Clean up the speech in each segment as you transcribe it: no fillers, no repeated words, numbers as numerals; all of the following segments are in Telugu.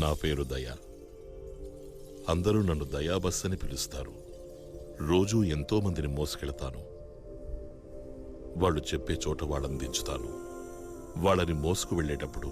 నా పేరు దయా. అందరూ నన్ను దయాబస్ అని పిలుస్తారు. రోజూ ఎంతో మందిని మోసుకెళ్తాను. వాళ్ళు చెప్పే చోట వాళ్ళని దించుతాను. వాళ్ళని మోసుకు వెళ్ళేటప్పుడు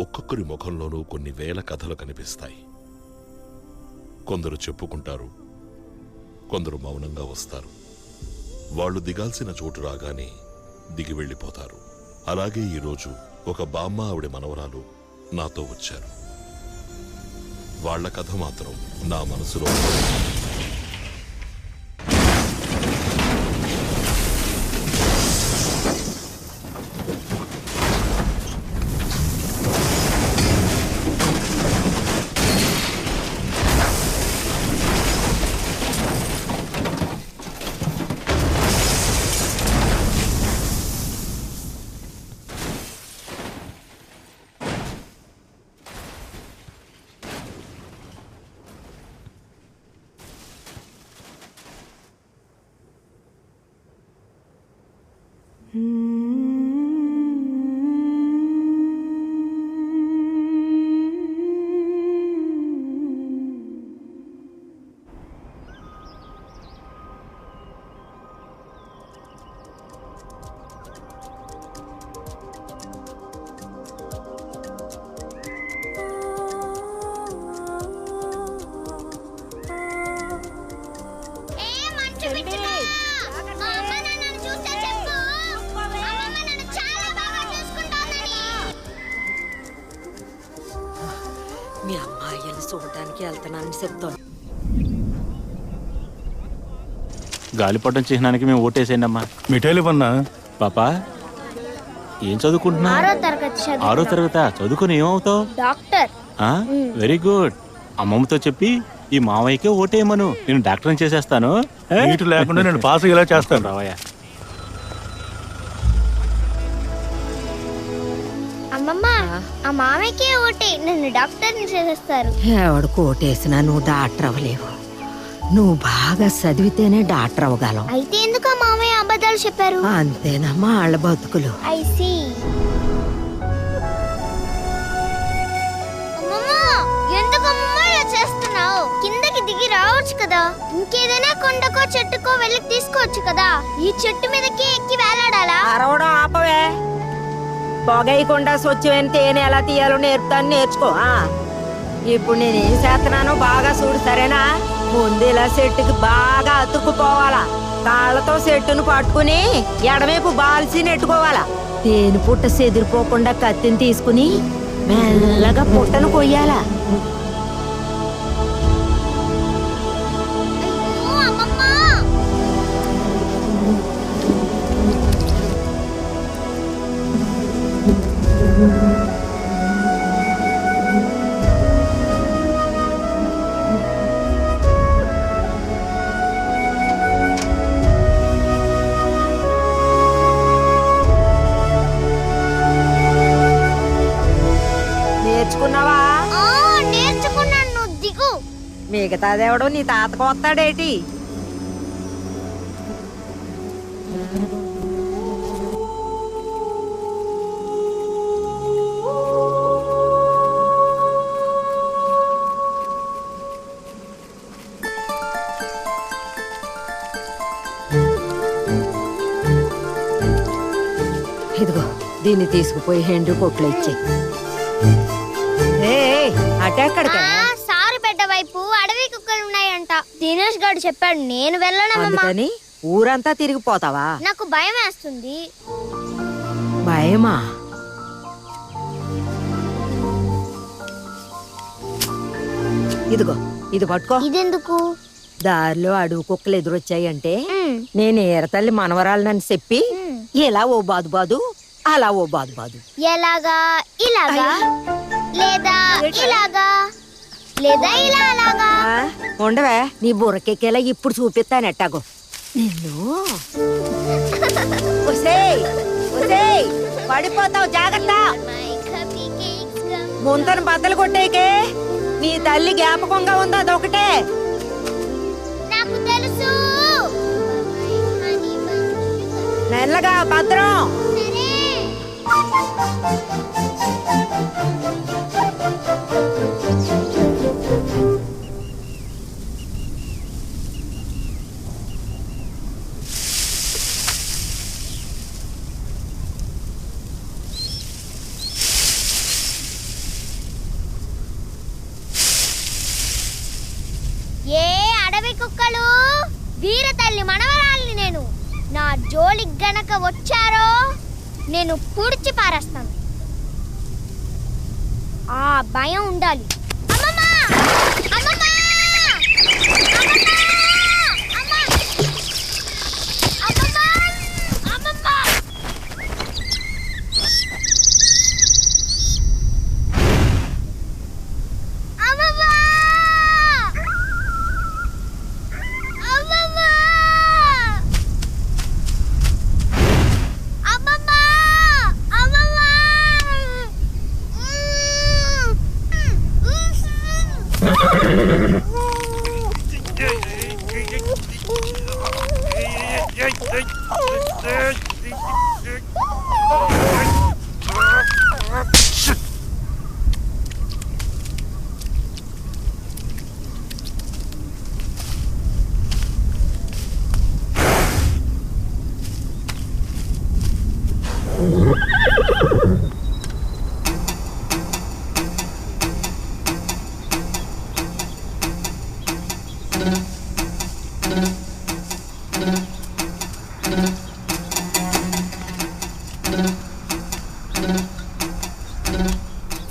ఒక్కొక్కరి ముఖంలోనూ కొన్ని వేల కథలు కనిపిస్తాయి. కొందరు చెప్పుకుంటారు, కొందరు మౌనంగా వస్తారు. వాళ్ళు దిగాల్సిన చోటు రాగానే దిగి వెళ్ళిపోతారు. అలాగే ఈరోజు ఒక బామ్మ ఆవిడ మనవరాలు నాతో వచ్చారు. వాళ్ల కథ మాత్రం నా మనసులో మీ అమ్మాయిని చూడటానికి వెళ్తున్నానని చెప్తాను. గాలిపటం చిహ్నానికి మేము ఓటేసేయండి అమ్మా. మిఠాయిలు పన్నా పాపా ఏం చదువుకుంటున్నా? 6వ తరగతి. 6వ తరగతా? చదువుకుని ఏమవుతావు? డాక్టర్. Very good. అమ్మమ్మతో చెప్పి ఈ మావయ్యకే ఓటేయమను, నేను డాక్టర్ చేసేస్తాను. నీటి లేకుండా నేను పాస్ ఇలా చేస్తాను. రావయ్యా. అమ్మమ్మ, ఆ మామయ్యకే ఓటే, నన్ను డాక్టర్ని చేసేస్తారు. ఎవడికి ఓటేసినా నువ్వు డాక్టర్ అవ్వలేవు. నువ్వు బాగా చదివితేనే డాక్టర్ అవ్వగలవు. అయితే ఎందుకు ఆ మామయ్య అబద్ధాలు చెప్పారు? అంతేనమ్మా వాళ్ళ బతుకులు. I see. అమ్మమ్మ, ఎందుకు అమ్మమ్మ ఇలా చేస్తున్నావు? కిందకి దిగి రావచ్చు కదా. ఇంకేదైనా కొండకో చెట్టుకో వెళ్ళి తీసుకోవచ్చు కదా. ఈ చెట్టు మీదకి ఎక్కి వేలాడాలా? అరవడం ఆపవే. పొగయకుండా స్వచ్ఛమైన తేనె ఎలా తీయాలో నేర్చుకో. ఇప్పుడు నేనేం చేస్తున్నానో బాగా చూడు, సరేనా? ముందు ఇలా చెట్టుకి బాగా అతుక్కుపోవాలా. కాళ్ళతో చెట్టును పట్టుకుని ఎడమేపు బాల్సి నెట్టుకోవాలా. తేనె పుట్ట చెదిరిపోకుండా కత్తిని తీసుకుని మెల్లగా పుట్టను కొయ్యాలా. నేర్చుకున్నావా? నేర్చుకున్నాను. నువ్వు దిగు. మిగతాదేవడో నీ తాతకు వస్తాడేటి? ఇదిగో దీన్ని తీసుకుపోయి హెండ్రీ కొట్లు ఇచ్చి. అటెక్కడికి? సారు పెద్ద వైపు అడవి కుక్కలు ఉన్నాయంట. దినేష్ గారు చెప్పాడు. నేను వెళ్ళనమ్మా. ఊరంతా తిరిగిపోతావా? నాకు భయం వేస్తుంది. భయమా? ఇదిగో ఇది పట్టుకో. ఇదెందుకు? దారిలో అడవి కుక్కలు ఎదురొచ్చాయంటే నేను ఏరతల్లి మనవరాలనని చెప్పి ఇలా ఓ బాదు బాదు, అలా ఓ బాదు బాదు. ఎలాగా? ఇలాగా లేదా ఇలాగా లేదా ఇలా అలాగా? ఉండవే, నీ బుర్రకెక్కేలా ఇప్పుడు చూపిస్తానెట్టాగో నిన్ను. పడిపోతావు, జాగ్రత్త. ముంతను బద్దలు కొట్టేకే. నీ తల్లి జ్ఞాపకంగా ఉందా? అదొకటే. నాకు తెలుసు. మెల్లగా, భద్రం. సరే. ఏ అడవి కుక్కలు, వీర తల్లి మనవరాల్ని నేను. నా జోలికి గనక వచ్చారో నేను పూడ్చి పారేస్తాను. ఆ భయం ఉండాలి. అమ్మమ్మ! అమ్మమ్మ!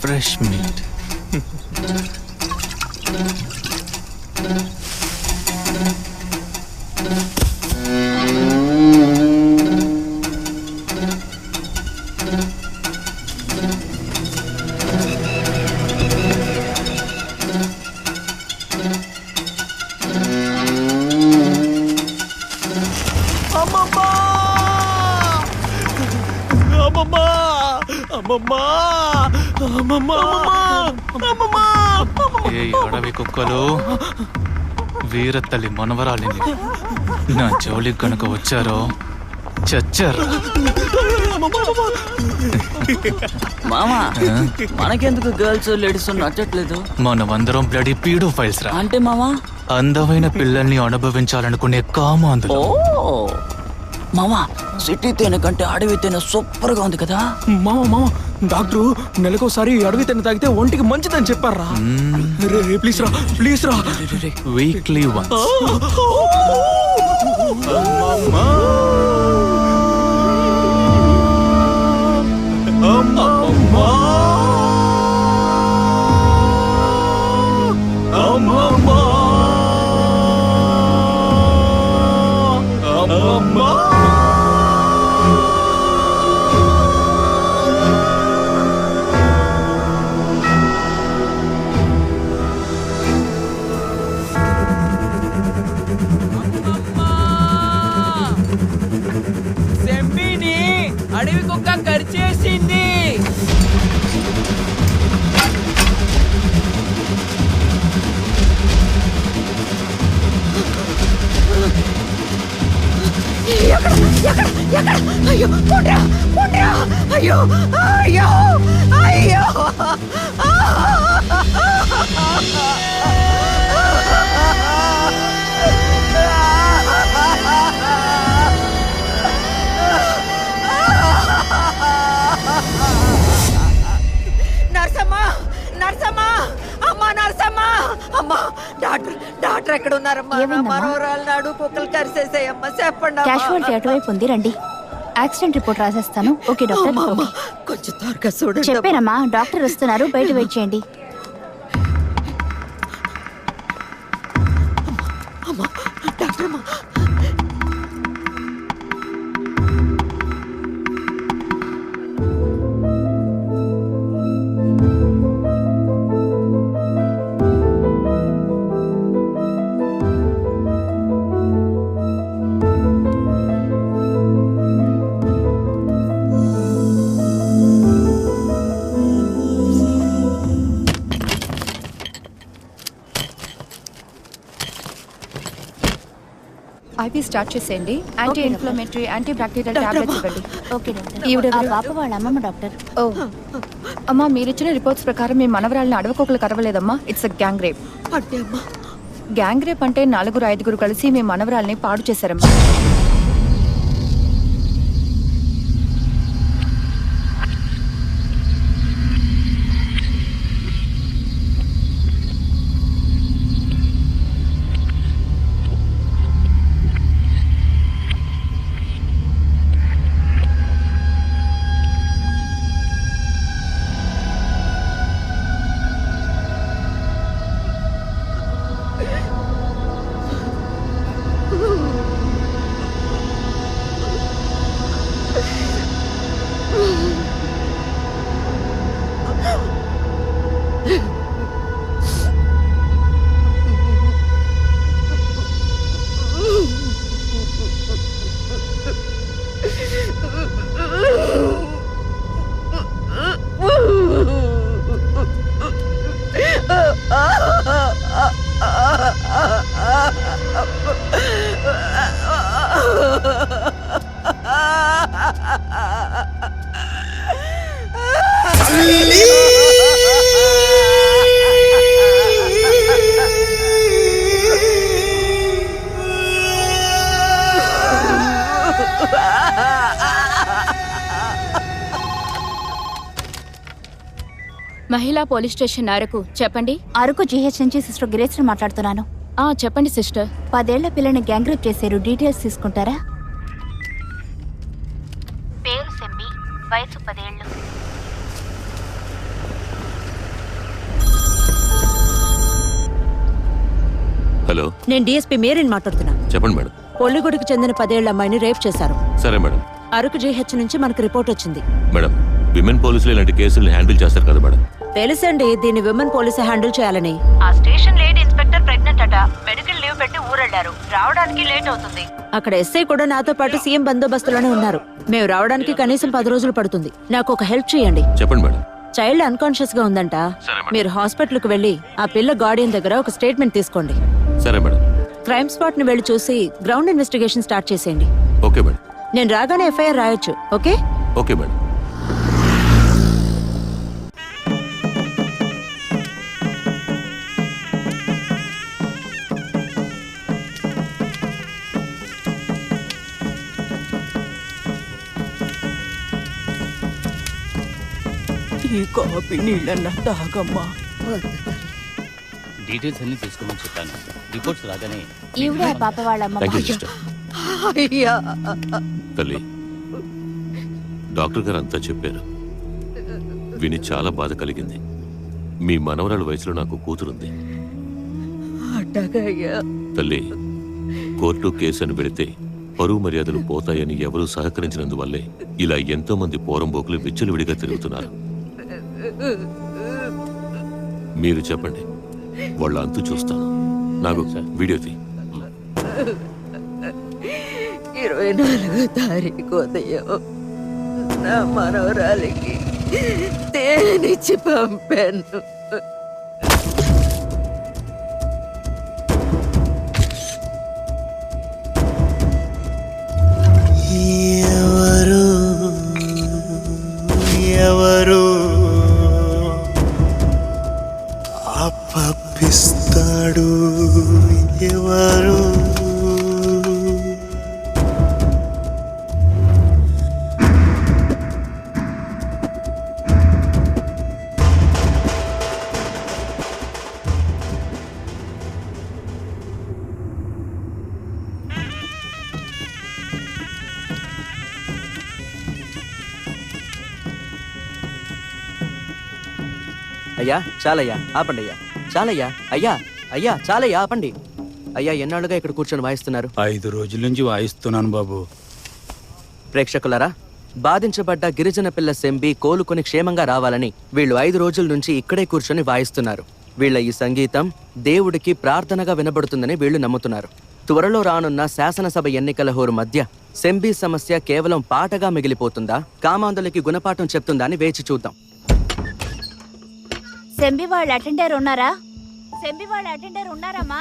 Fresh meet. ఏ అడవి కుక్కలు, వీరతల్లి మనవరాలిని నా జోలికి కనుక వచ్చారో చచ్చారు. మామా, మనకెందుకు గర్ల్స్ లేడీస్ నచ్చట్లేదు? మనమందరం బ్లడీ పీడో ఫైల్స్ రా. అంటే మామా, అందమైన పిల్లల్ని అనుభవించాలనుకునే కామాంధులు. ఓ మామా, సిటీ తేనె కంటే అడవి తేనె సూపర్ గా ఉంది కదా. మామ డాక్టరు నెలకోసారి అడవి తేనె తాగితే ఒంటికి మంచిదని చెప్పారా? ప్లీజ్ రా, ప్లీజ్ రా. Weekly once. అడవి కుక్క కరిచేసింది. అయ్యో పుట్రా, పుట్రా! అయ్యో అయ్యో అయ్యో! నర్సమ్మా, నర్సమ్మా, అమ్మా నర్సమ్మా, అమ్మా డాక్టర్ ఎక్కడ ఉన్నారమ్మా? మనోరాలు నాడు కుక్కలు కరిసేసాయమ్మా, చెప్పండి. క్యాషువాలిటీ అటువైపు ఉంది, రండి. యాక్సిడెంట్ రిపోర్ట్ రాసేస్తాను. Okay doctor. కొంచెం త్వరగా చూడండి. చెప్పానమ్మా, డాక్టర్ వస్తున్నారు, బయట వెయిట్ చేయండి. డాక్టర్ అమ్మా, ఐపీ స్టార్ట్ చేసేయండి. Anti inflammatory, anti bacterial tablets ఇవ్వండి. Okay doctor. ఆ పాప వాళ్ళ అమ్మమ్మ డాక్టర్. ఓ అమ్మా, మీరిచ్చిన రిపోర్ట్స్ ప్రకారం మీ మనవరాలను అడవకోకలు కరవలేదమ్మా. It's a gang rape. అంటే అమ్మా, గ్యాంగ్ రేప్ అంటే 4-5 కలిసి మీ మనవరాల్ని పాడు చేశారమ్మా. మహిళా పోలీస్ స్టేషన్ అరకు. చెప్పండి. అరకు జీహెచ్ నుంచి సిస్టర్ గిరేశ్వరి మాట్లాడుతున్నాను. చెప్పండి సిస్టర్. 10 ఏళ్ల పిల్లని గ్యాంగ్ రేప్ చేశారు. డీటెయిల్స్ తీసుకుంటారా? పేరు సెంబి, వయసు 10 ఏళ్ళు. హలో, నేను డిఎస్పీ మేరీని మాట్లాడుతున్నా. చెప్పండి మేడం. పొల్లిగుడికి చెందిన 10 ఏళ్ల అమ్మాయిని రేప్ చేశారు. సరే మేడం. అరకు జీహెచ్ నుంచి మనకు రిపోర్ట్ వచ్చింది. మేడం, విమెన్ పోలీసులు ఇలాంటి కేసుల్ని హ్యాండిల్ చేస్తారు కదా మేడం? తెలుసండి, దీన్ని విమెన్ పోలీసే హ్యాండిల్ చేయాలని. ఆ స్టేషన్ లేడీ ఇన్స్పెక్టర్ ప్రెగ్నెంట్ అట. మెడికల్ లీవ్ పెట్టి ఊరెళ్లారు. రావడానికి లేట్ అవుతుంది. అక్కడ ఎస్ఐ కూడా నాతో పాటు సీఎం బందోబస్తులోనే ఉన్నారు. మేము రావడానికి కనీసం 10 రోజులు పడుతుంది. నాకు ఒక హెల్ప్ చేయండి. చెప్పండి మేడం. చైల్డ్ అన్కాన్షియస్ గా ఉందంట. మీరు హాస్పిటల్ కు వెళ్లి ఆ పిల్ల గార్డియన్ దగ్గర ఒక స్టేట్మెంట్ తీసుకోండి. సరే మేడం. క్రైమ్ స్పాట్ ని వెళ్లి చూసి గ్రౌండ్ ఇన్వెస్టిగేషన్ స్టార్ట్ చేసేయండి. Okay madam. నేను రాగానే ఎఫ్ఐఆర్ రాయొచ్చు. ఓకే? Okay madam. ఈ కాఫీ నీళ్ళన్నా తాగమ్మా. డీటెయిల్స్ అన్ని తీసుకోమని చెప్పాను. రిపోర్ట్స్ రాగానే ఈవిడే పాప వాళ్ళ అమ్మ. Thank you sister. తల్లి, డాక్టర్ గారు అంతా చెప్పారు. విని చాలా బాధ కలిగింది. మీ మనవరాల వయసులో నాకు కూతురుంది. తల్లి, కోర్టు కేసు అని పెడితే పరువు మర్యాదలు పోతాయని ఎవరూ సహకరించినందువల్లే ఇలా ఎంతో మంది పోరంబోకులు విచ్చలవిడిగా తిరుగుతున్నారు. మీరు చెప్పండి, వాళ్ళ అంతు చూస్తాను. నాకు వీడియో తీ. 24వ తారీఖు ఉదయం నా మనవరాలికి తేనిచ్చి పంపాను. ఎవరు ఎవరు అప్పపిస్తాడు? ఎవరు అయ్యా చాలయ్యా, ఆపండి అయ్యా. చాలయ్యా, అయ్యా అయ్యా చాలయ్యా, ఆపండి అయ్యా. ఎన్నాళ్ళుగా ఇక్కడ కూర్చొని వాయిస్తున్నారు? 5 రోజుల నుంచి వాయిస్తున్నాను బాబు. ప్రేక్షకులారా, బాధించబడ్డ గిరిజన పిల్ల సెంబి కోలుకొని క్షేమంగా రావాలని వీళ్ళు 5 రోజుల నుంచి ఇక్కడే కూర్చొని వాయిస్తున్నారు. వీళ్ళ ఈ సంగీతం దేవుడికి ప్రార్థనగా వినబడుతుందని వీళ్ళు నమ్ముతున్నారు. త్వరలో రానున్న శాసనసభ ఎన్నికల హోరు మధ్య సెంబి సమస్య కేవలం పాటగా మిగిలిపోతుందా, కామాంధులకి గుణపాఠం చెప్తుందా అని వేచి చూద్దాం. సెంబి వాళ్ళ అటెండర్ ఉన్నారా? సెంబి వాళ్ళ అటెండర్ ఉన్నారమ్మా?